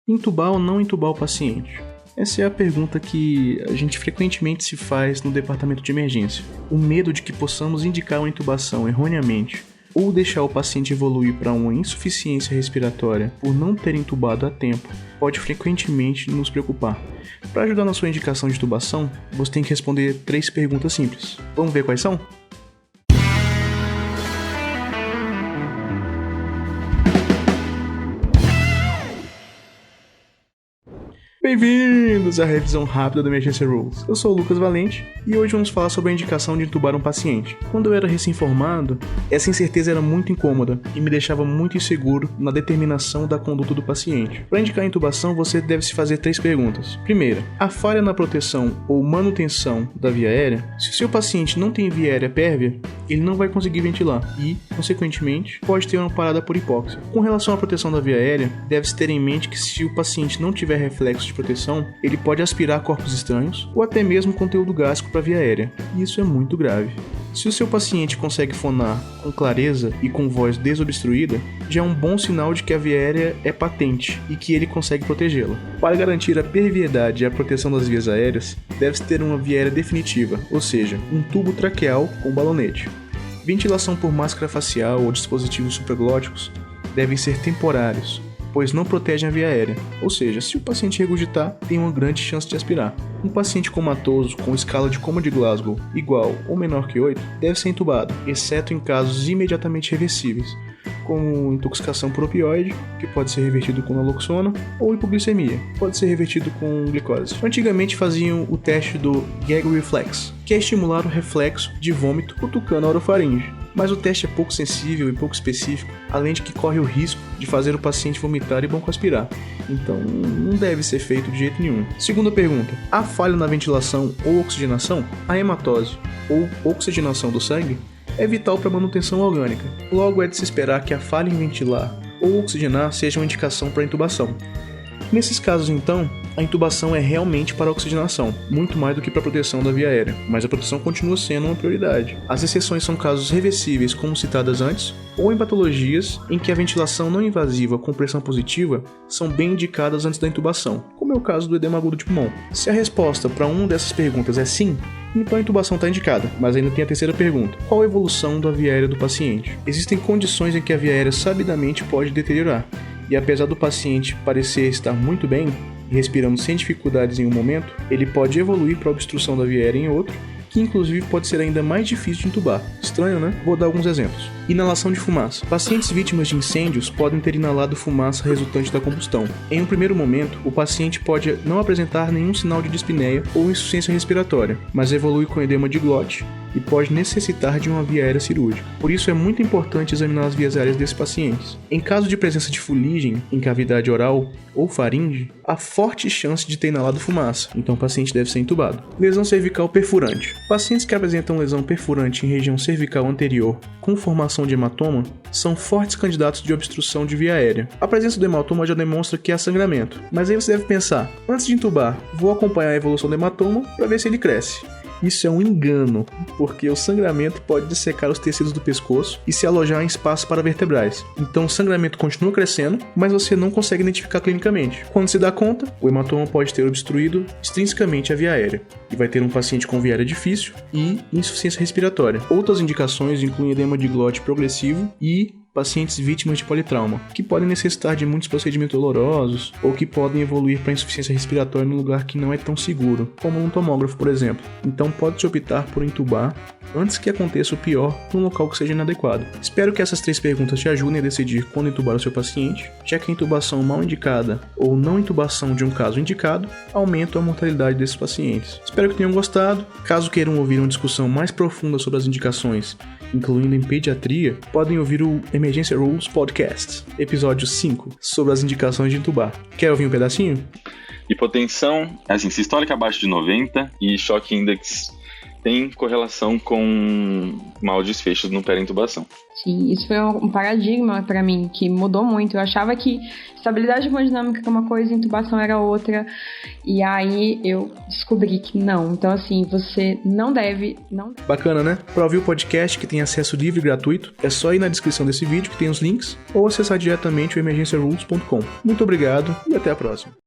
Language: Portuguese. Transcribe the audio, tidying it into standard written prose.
Intubar ou não intubar o paciente? Essa é a pergunta que a gente frequentemente se faz no departamento de emergência. O medo de que possamos indicar uma intubação erroneamente ou deixar o paciente evoluir para uma insuficiência respiratória por não ter intubado a tempo pode frequentemente nos preocupar. Para ajudar na sua indicação de intubação, você tem que responder 3 perguntas simples. Vamos ver quais são? Bem-vindos à revisão rápida do Emergency Rules. Eu sou o Lucas Valente e hoje vamos falar sobre a indicação de intubar um paciente. Quando eu era recém-formado, essa incerteza era muito incômoda e me deixava muito inseguro na determinação da conduta do paciente. Para indicar a intubação, você deve se fazer 3 perguntas. Primeira, a falha na proteção ou manutenção da via aérea. Se o seu paciente não tem via aérea pérvia, ele não vai conseguir ventilar e, consequentemente, pode ter uma parada por hipóxia. Com relação à proteção da via aérea, deve-se ter em mente que se o paciente não tiver reflexo de proteção, ele pode aspirar corpos estranhos ou até mesmo conteúdo gástrico para a via aérea, e isso é muito grave. Se o seu paciente consegue fonar com clareza e com voz desobstruída, já é um bom sinal de que a via aérea é patente e que ele consegue protegê-la. Para garantir a perviedade e a proteção das vias aéreas, deve-se ter uma via aérea definitiva, ou seja, um tubo traqueal com balonete. Ventilação por máscara facial ou dispositivos supraglóticos devem ser temporários, pois não protegem a via aérea, ou seja, se o paciente regurgitar, tem uma grande chance de aspirar. Um paciente comatoso com escala de coma de Glasgow igual ou menor que 8 deve ser intubado, exceto em casos imediatamente reversíveis, como intoxicação por opioide, que pode ser revertido com naloxona, ou hipoglicemia, pode ser revertido com glicose. Antigamente faziam o teste do gag reflex, que é estimular o reflexo de vômito cutucando a orofaringe. Mas o teste é pouco sensível e pouco específico, além de que corre o risco de fazer o paciente vomitar e broncoaspirar. Então, não deve ser feito de jeito nenhum. Segunda pergunta. Há falha na ventilação ou oxigenação? A hematose ou oxigenação do sangue é vital para a manutenção orgânica. Logo, é de se esperar que a falha em ventilar ou oxigenar seja uma indicação para intubação. Nesses casos, então, a intubação é realmente para a oxigenação, muito mais do que para a proteção da via aérea, mas a proteção continua sendo uma prioridade. As exceções são casos reversíveis, como citadas antes, ou em patologias em que a ventilação não invasiva com pressão positiva são bem indicadas antes da intubação, como é o caso do edema agudo de pulmão. Se a resposta para uma dessas perguntas é sim, então a intubação está indicada, mas ainda tem a terceira pergunta. Qual a evolução da via aérea do paciente? Existem condições em que a via aérea sabidamente pode deteriorar, e apesar do paciente parecer estar muito bem, respirando sem dificuldades em um momento, ele pode evoluir para a obstrução da via aérea em outro, que inclusive pode ser ainda mais difícil de intubar. Estranho, né? Vou dar alguns exemplos. Inalação de fumaça. Pacientes vítimas de incêndios podem ter inalado fumaça resultante da combustão. Em um primeiro momento, o paciente pode não apresentar nenhum sinal de dispneia ou insuficiência respiratória, mas evolui com edema de glote e pode necessitar de uma via aérea cirúrgica. Por isso é muito importante examinar as vias aéreas desses pacientes. Em caso de presença de fuligem em cavidade oral ou faringe, há forte chance de ter inalado fumaça, então o paciente deve ser intubado. Lesão cervical perfurante. Pacientes que apresentam lesão perfurante em região cervical anterior com formação de hematoma são fortes candidatos de obstrução de via aérea. A presença do hematoma já demonstra que há sangramento, mas aí você deve pensar, antes de intubar, vou acompanhar a evolução do hematoma para ver se ele cresce. Isso é um engano, porque o sangramento pode dissecar os tecidos do pescoço e se alojar em espaço paravertebrais. Então o sangramento continua crescendo, mas você não consegue identificar clinicamente. Quando se dá conta, o hematoma pode ter obstruído extrinsecamente a via aérea e vai ter um paciente com via aérea difícil e insuficiência respiratória. Outras indicações incluem edema de glote progressivo e pacientes vítimas de politrauma, que podem necessitar de muitos procedimentos dolorosos ou que podem evoluir para insuficiência respiratória num lugar que não é tão seguro, como um tomógrafo, por exemplo. Então pode-se optar por intubar antes que aconteça o pior num local que seja inadequado. Espero que essas 3 perguntas te ajudem a decidir quando intubar o seu paciente, já que a intubação mal indicada ou não intubação de um caso indicado aumenta a mortalidade desses pacientes. Espero que tenham gostado. Caso queiram ouvir uma discussão mais profunda sobre as indicações, incluindo em pediatria, podem ouvir o Emergency Rules Podcast, episódio 5, sobre as indicações de intubar. Quer ouvir um pedacinho? Hipotensão, sistólica abaixo de 90 e choque index tem correlação com mau desfechos no pera-intubação. Sim, isso foi um paradigma para mim, que mudou muito. Eu achava que estabilidade hemodinâmica era uma coisa, intubação era outra, e aí eu descobri que não. Então, assim, você não deve... Bacana, né? Para ouvir o podcast, que tem acesso livre e gratuito, é só ir na descrição desse vídeo que tem os links, ou acessar diretamente o emergenciarules.com. Muito obrigado e até a próxima.